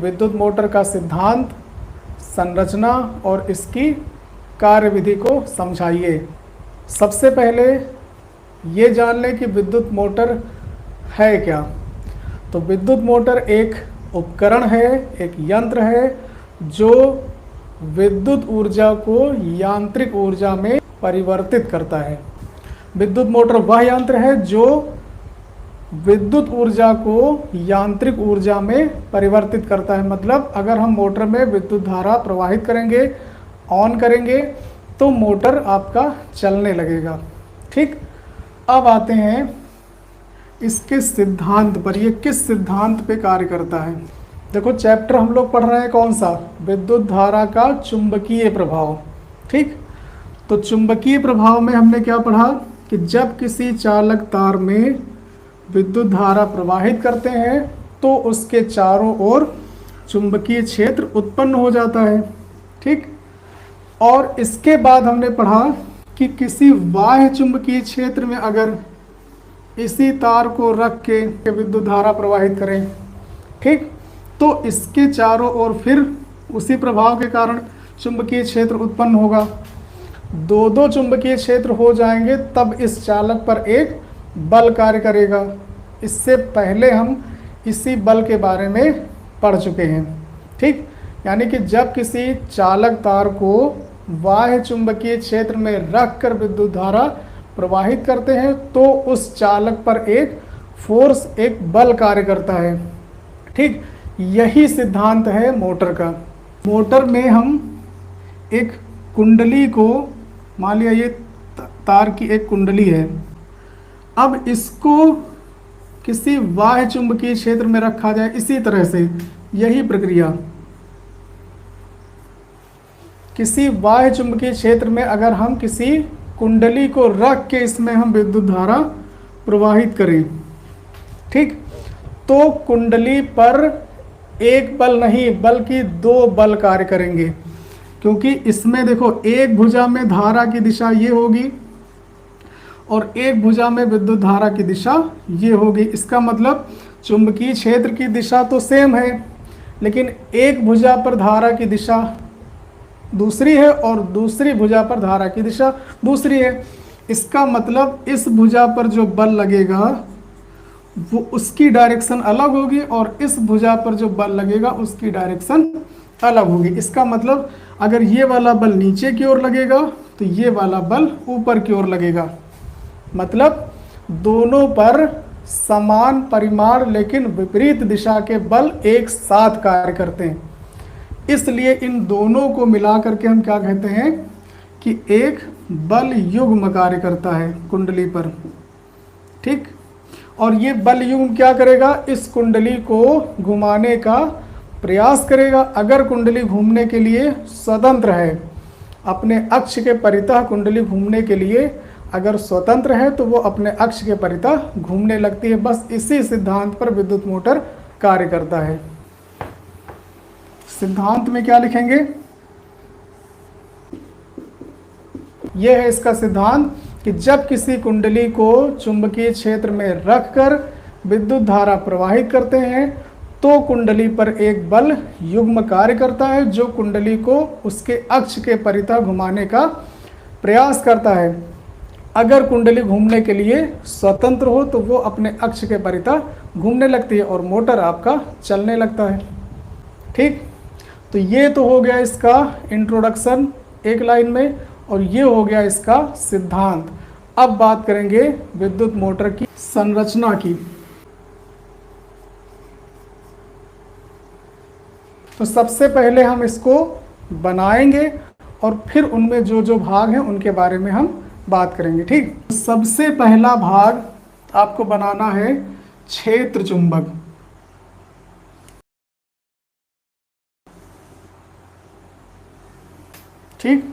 विद्युत मोटर का सिद्धांत, संरचना और इसकी कार्यविधि को समझाइए। सबसे पहले ये जान लें कि विद्युत मोटर है क्या। तो विद्युत मोटर एक उपकरण है, एक यंत्र है जो विद्युत ऊर्जा को यांत्रिक ऊर्जा में परिवर्तित करता है। विद्युत मोटर वह यंत्र है जो विद्युत ऊर्जा को यांत्रिक ऊर्जा में परिवर्तित करता है। मतलब अगर हम मोटर में विद्युत धारा प्रवाहित करेंगे, ऑन करेंगे, तो मोटर आपका चलने लगेगा। ठीक, अब आते हैं इसके सिद्धांत पर। ये किस सिद्धांत पे कार्य करता है। देखो, चैप्टर हम लोग पढ़ रहे हैं कौन सा, विद्युत धारा का चुंबकीय प्रभाव। ठीक, तो चुंबकीय प्रभाव में हमने क्या पढ़ा कि जब किसी चालक तार में विद्युत धारा प्रवाहित करते हैं तो उसके चारों ओर चुंबकीय क्षेत्र उत्पन्न हो जाता है। ठीक, और इसके बाद हमने पढ़ा कि किसी बाह्य चुंबकीय क्षेत्र में अगर इसी तार को रख के विद्युत धारा प्रवाहित करें, ठीक, तो इसके चारों ओर फिर उसी प्रभाव के कारण चुंबकीय क्षेत्र उत्पन्न होगा। दो दो चुंबकीय क्षेत्र हो जाएंगे, तब इस चालक पर एक बल कार्य करेगा। इससे पहले हम इसी बल के बारे में पढ़ चुके हैं। ठीक, यानी कि जब किसी चालक तार को बाह्य चुंबकीय क्षेत्र में रखकर विद्युत धारा प्रवाहित करते हैं तो उस चालक पर एक फोर्स, एक बल कार्य करता है। ठीक, यही सिद्धांत है मोटर का। मोटर में हम एक कुंडली को, मान लिया ये तार की एक कुंडली है, अब इसको किसी बाह्य चुंबकीय क्षेत्र में रखा जाए। इसी तरह से यही प्रक्रिया किसी बाह्य चुंबकीय क्षेत्र में अगर हम किसी कुंडली को रख के इसमें हम विद्युत धारा प्रवाहित करें, ठीक, तो कुंडली पर एक बल नहीं बल्कि दो बल कार्य करेंगे। क्योंकि इसमें देखो, एक भुजा में धारा की दिशा ये होगी और एक भुजा में विद्युत धारा की दिशा ये होगी। इसका मतलब चुंबकीय क्षेत्र की दिशा तो सेम है, लेकिन एक भुजा पर धारा की दिशा दूसरी है और दूसरी भुजा पर धारा की दिशा दूसरी है। इसका मतलब इस भुजा पर जो बल लगेगा वो उसकी डायरेक्शन अलग होगी और इस भुजा पर जो बल लगेगा उसकी डायरेक्शन अलग होगी। इसका मतलब अगर ये वाला बल नीचे की ओर लगेगा तो ये वाला बल ऊपर की ओर लगेगा। मतलब दोनों पर समान परिमाण लेकिन विपरीत दिशा के बल एक साथ कार्य करते हैं। इसलिए इन दोनों को मिला करके हम क्या कहते हैं कि एक बल युग्म कार्य करता है कुंडली पर। ठीक, और ये बल युग्म क्या करेगा, इस कुंडली को घुमाने का प्रयास करेगा। अगर कुंडली घूमने के लिए स्वतंत्र है, अपने अक्ष के परितः कुंडली घूमने के लिए अगर स्वतंत्र है तो वो अपने अक्ष के परितः घूमने लगती है। बस इसी सिद्धांत पर विद्युत मोटर कार्य करता है। सिद्धांत में क्या लिखेंगे, यह है इसका सिद्धांत कि जब किसी कुंडली को चुंबकीय क्षेत्र में रखकर विद्युत धारा प्रवाहित करते हैं तो कुंडली पर एक बल युग्म कार्य करता है जो कुंडली को उसके अक्ष के परितः घुमाने का प्रयास करता है। अगर कुंडली घूमने के लिए स्वतंत्र हो तो वो अपने अक्ष के परितः घूमने लगती है और मोटर आपका चलने लगता है। ठीक, तो ये तो हो गया इसका इंट्रोडक्शन एक लाइन में, और ये हो गया इसका सिद्धांत। अब बात करेंगे विद्युत मोटर की संरचना की। तो सबसे पहले हम इसको बनाएंगे और फिर उनमें जो जो भाग हैं उनके बारे में हम बात करेंगे। ठीक, सबसे पहला भाग आपको बनाना है क्षेत्र चुंबक। ठीक,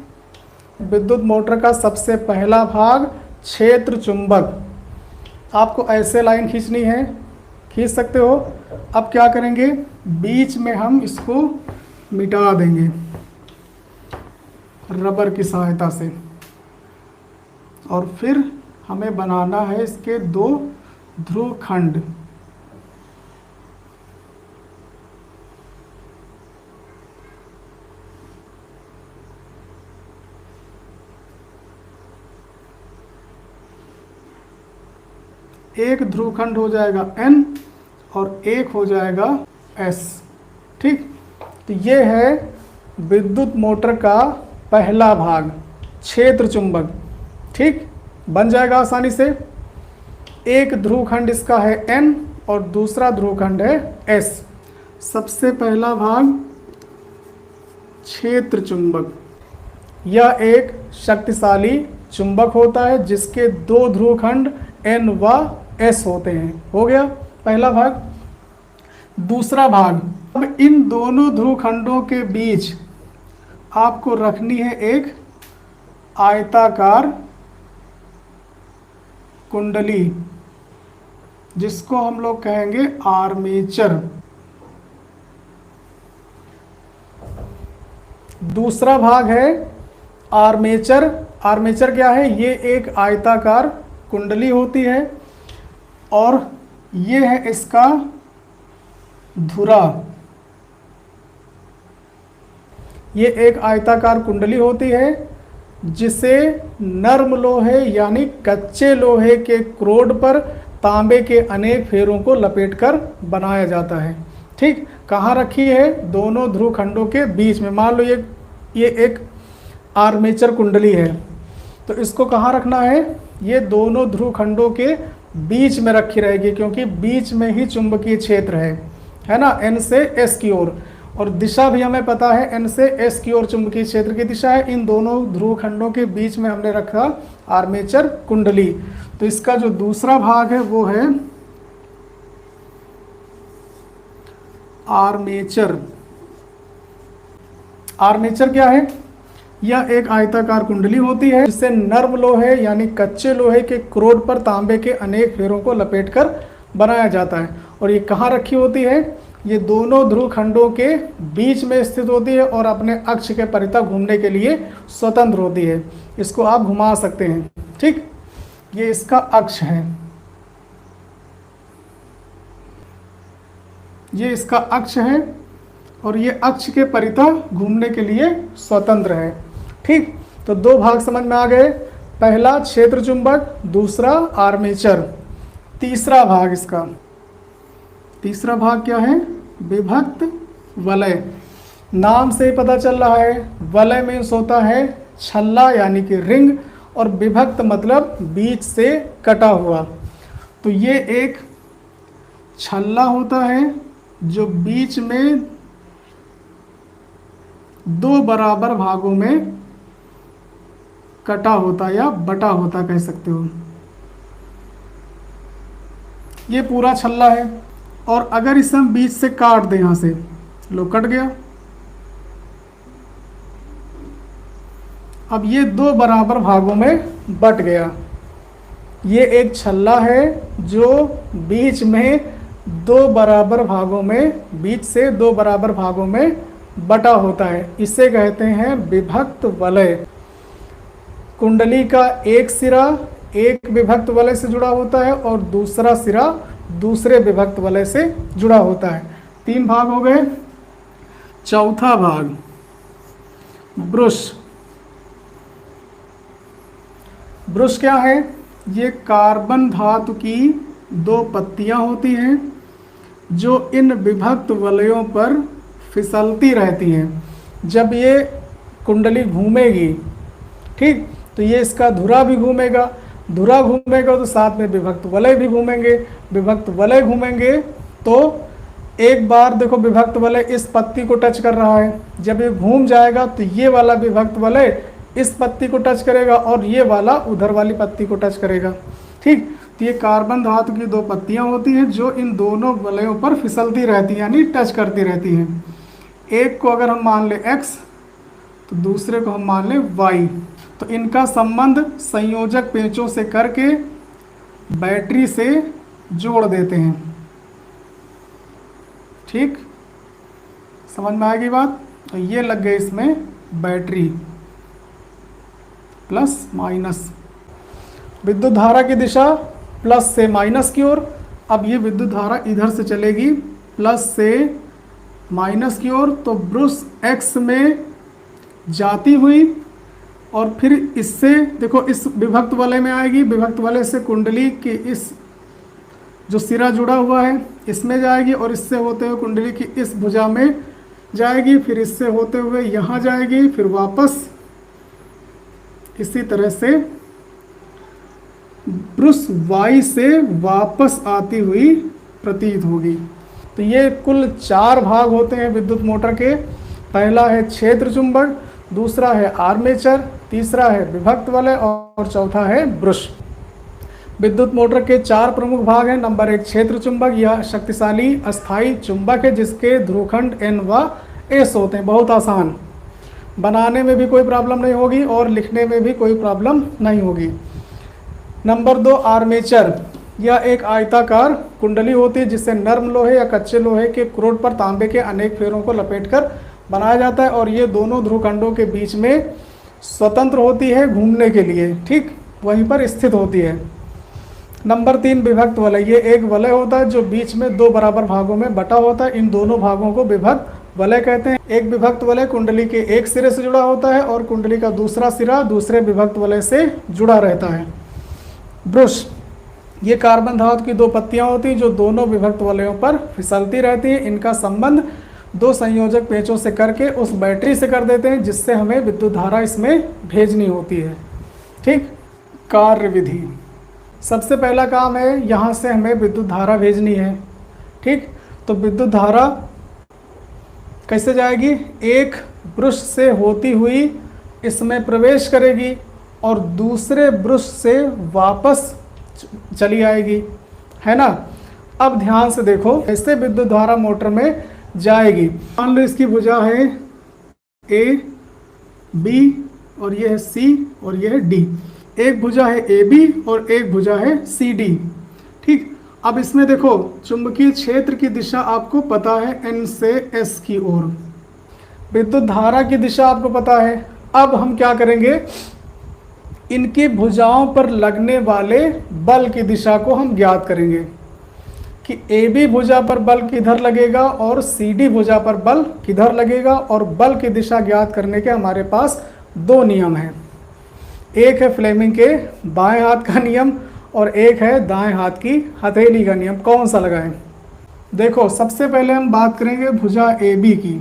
विद्युत मोटर का सबसे पहला भाग क्षेत्र चुंबक। आपको ऐसे लाइन खींचनी है, खींच सकते हो। अब क्या करेंगे, बीच में हम इसको मिटा देंगे रबर की सहायता से, और फिर हमें बनाना है इसके दो ध्रुव खंड। एक ध्रुवखंड हो जाएगा N और एक हो जाएगा S। ठीक, तो ये है विद्युत मोटर का पहला भाग, क्षेत्र चुंबक। ठीक, बन जाएगा आसानी से। एक ध्रुवखंड इसका है N और दूसरा ध्रुवखंड है S। सबसे पहला भाग क्षेत्र चुंबक। यह एक शक्तिशाली चुंबक होता है जिसके दो ध्रुवखंड N व S होते हैं। हो गया पहला भाग। दूसरा भाग, अब इन दोनों ध्रुवखंडों के बीच आपको रखनी है एक आयताकार कुंडली, जिसको हम लोग कहेंगे आर्मेचर। दूसरा भाग है आर्मेचर। आर्मेचर क्या है? ये एक आयताकार कुंडली होती है और ये है इसका धुरा। ये एक आयताकार कुंडली होती है जिसे नर्म लोहे यानी कच्चे लोहे के क्रोड पर तांबे के अनेक फेरों को लपेटकर बनाया जाता है। ठीक, कहाँ रखी है? दोनों ध्रुवखंडों के बीच में। मान लो ये एक आर्मेचर कुंडली है, तो इसको कहाँ रखना है? ये दोनों ध्रुवखंडों के बीच में रखी रहेगी, क्योंकि बीच में ही चुंबकीय क्षेत्र है ना, N से S की ओर। और दिशा भी हमें पता है, N से S की ओर चुंबकीय क्षेत्र की दिशा है। इन दोनों ध्रुवखंडों के बीच में हमने रखा आर्मेचर कुंडली। तो इसका जो दूसरा भाग है वो है आर्मेचर। आर्मेचर क्या है? यह एक आयताकार कुंडली होती है जिससे नर्म लोहे यानी कच्चे लोहे के क्रोड पर तांबे के अनेक फेरों को लपेटकर बनाया जाता है। और ये कहाँ रखी होती है? ये दोनों ध्रुवखंडों के बीच में स्थित होती है और अपने अक्ष के परितः घूमने के लिए स्वतंत्र होती है। इसको आप घुमा सकते हैं। ठीक, ये इसका अक्ष है, ये इसका अक्ष है और ये अक्ष के परितः घूमने के लिए स्वतंत्र है। ठीक, तो दो भाग समझ में आ गए। पहला क्षेत्र चुंबक, दूसरा आर्मेचर। तीसरा भाग इसका, तीसरा भाग क्या है? विभक्त वलय। नाम से ही पता चल रहा है, वलय मीन्स होता है छल्ला यानी कि रिंग, और विभक्त मतलब बीच से कटा हुआ। तो ये एक छल्ला होता है जो बीच में दो बराबर भागों में कटा होता या बटा होता कह सकते हो। ये पूरा छल्ला है और अगर इसे हम बीच से काट दें, यहां से लो कट गया। अब ये दो बराबर भागों में बट गया। ये एक छल्ला है जो बीच में दो बराबर भागों में, बीच से दो बराबर भागों में बटा होता है। इसे कहते हैं विभक्त वलय। कुंडली का एक सिरा एक विभक्त वलय से जुड़ा होता है और दूसरा सिरा दूसरे विभक्त वलय से जुड़ा होता है। तीन भाग हो गए। चौथा भाग ब्रुश। ब्रुश क्या है? ये कार्बन धातु की दो पत्तियां होती हैं जो इन विभक्त वलयों पर फिसलती रहती हैं। जब ये कुंडली घूमेगी, ठीक, तो ये इसका धुरा भी घूमेगा। धुरा घूमेगा तो साथ में विभक्त वलय भी घूमेंगे। विभक्त वलय घूमेंगे तो एक बार देखो विभक्त वलय इस पत्ती को टच कर रहा है, जब ये घूम जाएगा तो ये वाला विभक्त वलय इस पत्ती को टच करेगा और ये वाला उधर वाली पत्ती को टच करेगा। ठीक, तो ये कार्बन धातु की दो पत्तियां होती हैं जो इन दोनों वलयों पर फिसलती रहती हैं यानी टच करती रहती हैं। एक को अगर हम मान ले x तो दूसरे को हम मान ले y। तो इनका संबंध संयोजक पेंचों से करके बैटरी से जोड़ देते हैं। ठीक, समझ में आएगी बात? तो ये लग गए इसमें बैटरी, प्लस माइनस। विद्युत धारा की दिशा प्लस से माइनस की ओर। अब ये विद्युत धारा इधर से चलेगी प्लस से माइनस की ओर, तो ब्रुश x में जाती हुई और फिर इससे देखो इस विभक्त वलय में आएगी। विभक्त वलय से कुंडली के इस जो सिरा जुड़ा हुआ है इसमें जाएगी और इससे होते हुए कुंडली की इस भुजा में जाएगी, फिर इससे होते हुए यहाँ जाएगी, फिर वापस इसी तरह से ब्रुस वाई से वापस आती हुई प्रतीत होगी। तो ये कुल 4 भाग होते हैं विद्युत मोटर के। पहला है क्षेत्र चुंबक, दूसरा है आर्मेचर, तीसरा है विभक्त वलय और चौथा है ब्रश। विद्युत मोटर के 4 प्रमुख भाग हैं। नंबर 1 क्षेत्र चुंबक, यह शक्तिशाली अस्थायी चुंबक है जिसके ध्रुवखंड N व S होते हैं। बहुत आसान, बनाने में भी कोई प्रॉब्लम नहीं होगी और लिखने में भी कोई प्रॉब्लम नहीं होगी। नंबर 2 आर्मेचर, यह एक आयताकार कुंडली होती है जिससे नर्म लोहे या कच्चे लोहे के क्रोड पर तांबे के अनेक फेरों को लपेटकर बनाया जाता है और ये दोनों ध्रुवखंडों के बीच में स्वतंत्र होती है घूमने के लिए, ठीक वहीं पर स्थित होती है। नंबर 3 विभक्त वलय, ये एक वलय होता है जो बीच में 2 बराबर भागों में बटा होता है। इन दोनों भागों को विभक्त वलय कहते हैं। एक विभक्त वलय कुंडली के एक सिरे से जुड़ा होता है और कुंडली का दूसरा सिरा दूसरे विभक्त वलय से जुड़ा रहता है। ब्रुश, ये कार्बन धातु की 2 पत्तियां होती हैं जो दोनों विभक्त वलयों पर फिसलती रहती हैं। इनका संबंध 2 संयोजक पेंचों से करके उस बैटरी से कर देते हैं जिससे हमें विद्युत धारा इसमें भेजनी होती है, ठीक। कार्य विधि, सबसे पहला काम है यहाँ से हमें विद्युत धारा भेजनी है, ठीक। तो विद्युत धारा कैसे जाएगी? एक ब्रुश से होती हुई इसमें प्रवेश करेगी और दूसरे ब्रुश से वापस चली आएगी, है ना। अब ध्यान से देखो कैसे विद्युत धारा मोटर में जाएगी। मान लो इसकी भुजा है A, B और ये है C और ये है D। एक भुजा है AB और एक भुजा है CD, ठीक। अब इसमें देखो चुंबकीय क्षेत्र की दिशा आपको पता है N से S की ओर, विद्युत धारा की दिशा आपको पता है। अब हम क्या करेंगे, इनकी भुजाओं पर लगने वाले बल की दिशा को हम ज्ञात करेंगे कि AB भुजा पर बल किधर लगेगा और CD भुजा पर बल किधर लगेगा। और बल की दिशा ज्ञात करने के हमारे पास 2 नियम हैं। एक है फ्लेमिंग के बाएं हाथ का नियम और एक है दाएं हाथ की हथेली का नियम। कौन सा लगाएं? देखो सबसे पहले हम बात करेंगे भुजा AB की।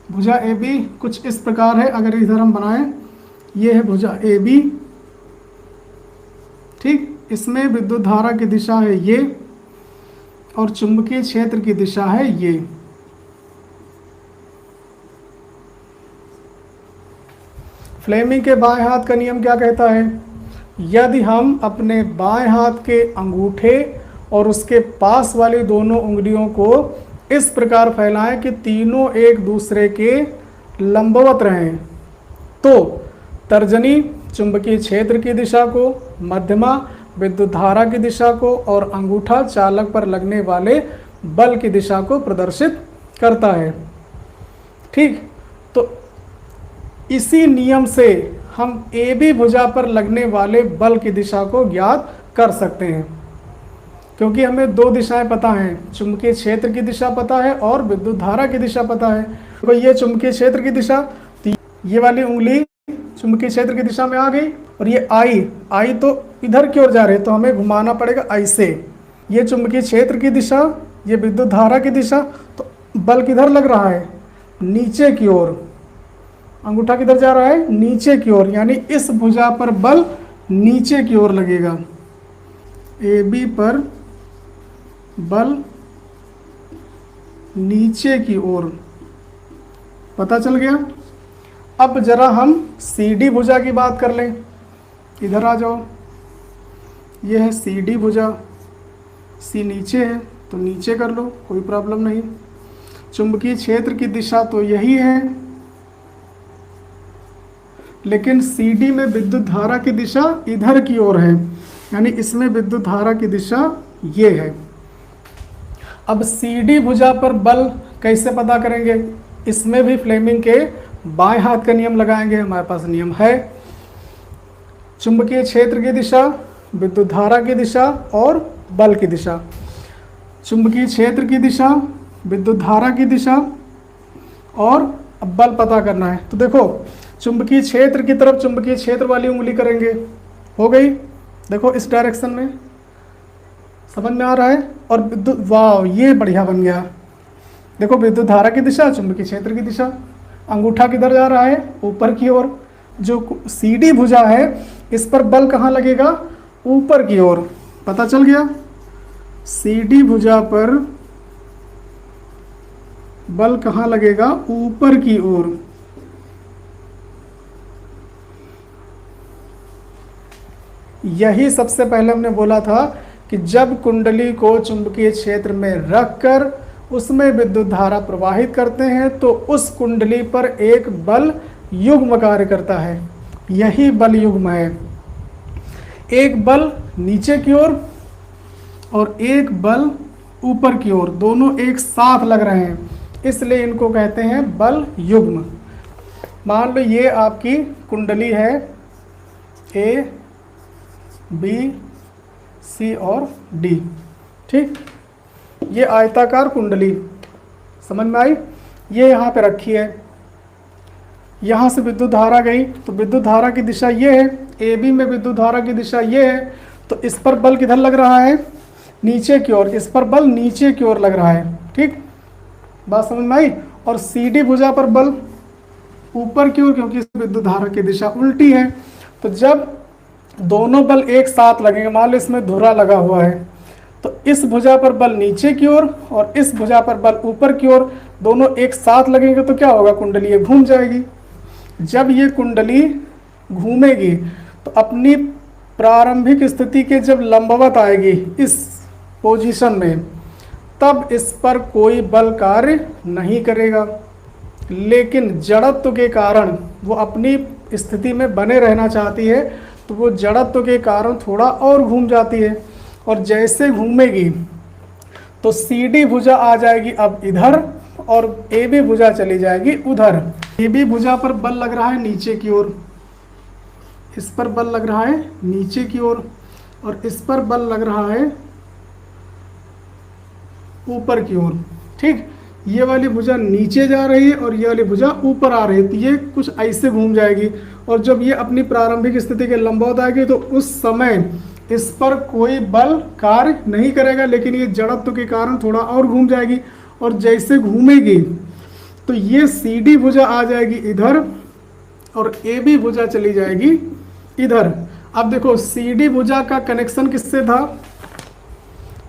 भुजा AB कुछ इस प्रकार है, अगर इधर हम बनाएं, ये है भुजा AB, ठीक। इसमें विद्युत धारा की दिशा है ये और चुंबकीय क्षेत्र की दिशा है ये। फ्लेमिंग के बाएं हाथ का नियम क्या कहता है? यदि हम अपने बाएं हाथ के अंगूठे और उसके पास वाली दोनों उंगलियों को इस प्रकार फैलाएं कि तीनों एक दूसरे के लंबवत रहें, तो तर्जनी चुंबकीय क्षेत्र की दिशा को, मध्यमा विद्युत धारा की दिशा को और अंगूठा चालक पर लगने वाले बल की दिशा को प्रदर्शित करता है, ठीक। तो इसी नियम से हम AB भुजा पर लगने वाले बल की दिशा को ज्ञात कर सकते हैं, क्योंकि हमें 2 दिशाएं पता हैं, चुंबकीय क्षेत्र की दिशा पता है और विद्युत धारा की दिशा पता है। तो ये चुंबकीय क्षेत्र की दिशा, तो ये वाली उंगली चुंबकीय क्षेत्र की दिशा में आ गई और ये आई तो इधर की ओर जा रही है, तो हमें घुमाना पड़ेगा ऐसे। ये चुंबकीय क्षेत्र की दिशा, ये विद्युत धारा की दिशा, तो बल किधर लग रहा है? नीचे की ओर। अंगूठा किधर जा रहा है? नीचे की ओर, यानी इस भुजा पर बल नीचे की ओर लगेगा। AB पर बल नीचे की ओर, पता चल गया। अब जरा हम CD भुजा की बात कर लें। इधर आ जाओ, ये है CD भुजा, C नीचे है तो नीचे कर लो, कोई प्रॉब्लम नहीं। चुंबकीय क्षेत्र की दिशा तो यही है, लेकिन CD में विद्युत धारा की दिशा इधर की ओर है, यानी इसमें विद्युत धारा की दिशा ये है। अब CD भुजा पर बल कैसे पता करेंगे? इसमें भी फ्लेमिंग के बाएं हाथ का नियम लगाएंगे। हमारे पास नियम है चुंबकीय क्षेत्र की दिशा, विद्युत धारा की दिशा और बल की दिशा। चुंबकीय क्षेत्र की दिशा, विद्युत धारा की दिशा और अब बल पता करना है। तो देखो चुंबकीय क्षेत्र की तरफ चुंबकीय क्षेत्र वाली उंगली करेंगे, हो गई। देखो इस डायरेक्शन में, समझ में आ रहा है। और विद्युत, वाह ये बढ़िया बन गया। देखो विद्युत धारा की दिशा, चुंबकीय क्षेत्र की दिशा, अंगूठा किधर जा रहा है, ऊपर की ओर। जो CD भुजा है इस पर बल कहाँ लगेगा, ऊपर की ओर। पता चल गया, CD भुजा पर बल कहाँ लगेगा, ऊपर की ओर। यही सबसे पहले हमने बोला था कि जब कुंडली को चुंबकीय क्षेत्र में रखकर उसमें विद्युत धारा प्रवाहित करते हैं तो उस कुंडली पर एक बल युग्म कार्य करता है। यही बल युग्म है, एक बल नीचे की ओर और एक बल ऊपर की ओर, दोनों एक साथ लग रहे हैं, इसलिए इनको कहते हैं बल युग्म। मान लो ये आपकी कुंडली है A, B, C और D, ठीक। ये आयताकार कुंडली समझ में आई, ये यहाँ पे रखी है। यहाँ से विद्युत धारा गई तो विद्युत धारा की दिशा ये है, AB में विद्युत धारा की दिशा ये है, तो इस पर बल किधर लग रहा है, नीचे की ओर। इस पर बल नीचे की ओर लग रहा है, ठीक, बात समझ में आई। और CD भुजा पर बल ऊपर की ओर, क्योंकि इस विद्युत धारा की दिशा उल्टी है। तो जब दोनों बल एक साथ लगेंगे, मान लो इसमें धुरा लगा हुआ है, तो इस भुजा पर बल नीचे की ओर और इस भुजा पर बल ऊपर की ओर, दोनों एक साथ लगेंगे तो क्या होगा, कुंडली ये घूम जाएगी। जब ये कुंडली घूमेगी तो अपनी प्रारंभिक स्थिति के जब लंबवत आएगी इस पोजीशन में, तब इस पर कोई बल कार्य नहीं करेगा। लेकिन जड़त्व के कारण वो अपनी स्थिति में बने रहना चाहती है, तो वो जड़त्व के कारण थोड़ा और घूम जाती है। और जैसे घूमेगी तो CD भुजा आ जाएगी अब इधर और AB भुजा चली जाएगी उधर। AB भुजा पर बल लग रहा है नीचे की ओर, इस पर बल लग रहा है नीचे की ओर, और इस पर बल लग रहा है ऊपर की ओर, ठीक। ये वाली भुजा नीचे जा रही है और ये वाली भुजा ऊपर आ रही है, तो ये कुछ ऐसे घूम जाएगी। और जब ये अपनी प्रारंभिक स्थिति के लंबवत आएगी तो उस समय इस पर कोई बल कार्य नहीं करेगा, लेकिन ये जड़त्व के कारण थोड़ा और घूम जाएगी। और जैसे घूमेगी तो ये CD भुजा आ जाएगी इधर और AB भुजा चली जाएगी इधर। अब देखो CD भुजा का कनेक्शन किससे था,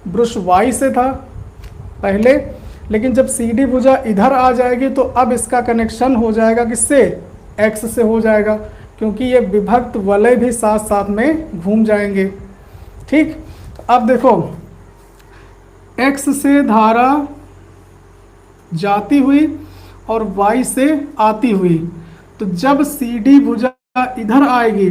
ब्रुश Y से था पहले, लेकिन जब CD भुजा इधर आ जाएगी तो अब इसका कनेक्शन हो जाएगा किससे, X से हो जाएगा, क्योंकि ये विभक्त वलय भी साथ साथ में घूम जाएंगे, ठीक। अब देखो X से धारा जाती हुई और Y से आती हुई, तो जब CD भुजा इधर आएगी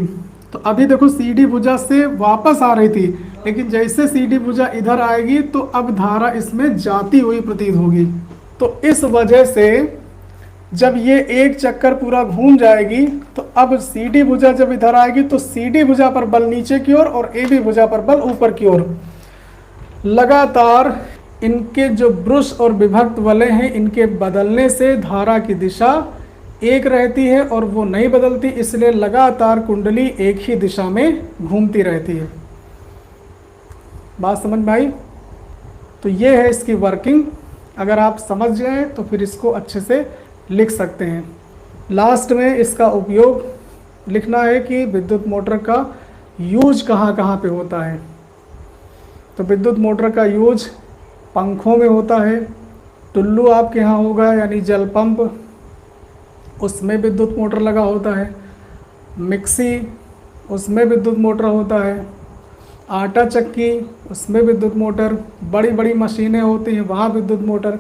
तो अभी देखो CD भुजा से वापस आ रही थी, लेकिन जैसे CD भुजा इधर आएगी तो अब धारा इसमें जाती हुई प्रतीत होगी। तो इस वजह से जब ये एक चक्कर पूरा घूम जाएगी तो अब CD भुजा जब इधर आएगी तो CD भुजा पर बल नीचे की ओर और AB भुजा पर बल ऊपर की ओर। लगातार इनके जो ब्रुश और विभक्त वलय हैं, इनके बदलने से धारा की दिशा एक रहती है और वो नहीं बदलती, इसलिए लगातार कुंडली एक ही दिशा में घूमती रहती है। बात समझ में आई। तो ये है इसकी वर्किंग। अगर आप समझ जाए तो फिर इसको अच्छे से लिख सकते हैं। लास्ट में इसका उपयोग लिखना है कि विद्युत मोटर का यूज कहाँ कहाँ पे होता है। तो विद्युत मोटर का यूज पंखों में होता है, टुल्लू आपके यहाँ होगा यानी जल पंप, उसमें विद्युत मोटर लगा होता है, मिक्सी उसमें विद्युत मोटर होता है, आटा चक्की उसमें विद्युत मोटर, बड़ी बड़ी मशीनें होती हैं वहाँ विद्युत मोटर।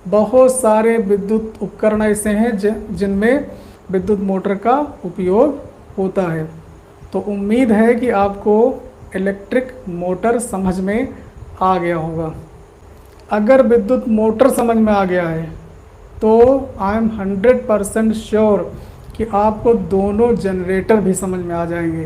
बहुत सारे विद्युत उपकरण ऐसे हैं जिनमें विद्युत मोटर का उपयोग होता है। तो उम्मीद है कि आपको इलेक्ट्रिक मोटर समझ में आ गया होगा। अगर विद्युत मोटर समझ में आ गया है तो आई एम 100% श्योर कि आपको दोनों जनरेटर भी समझ में आ जाएंगे।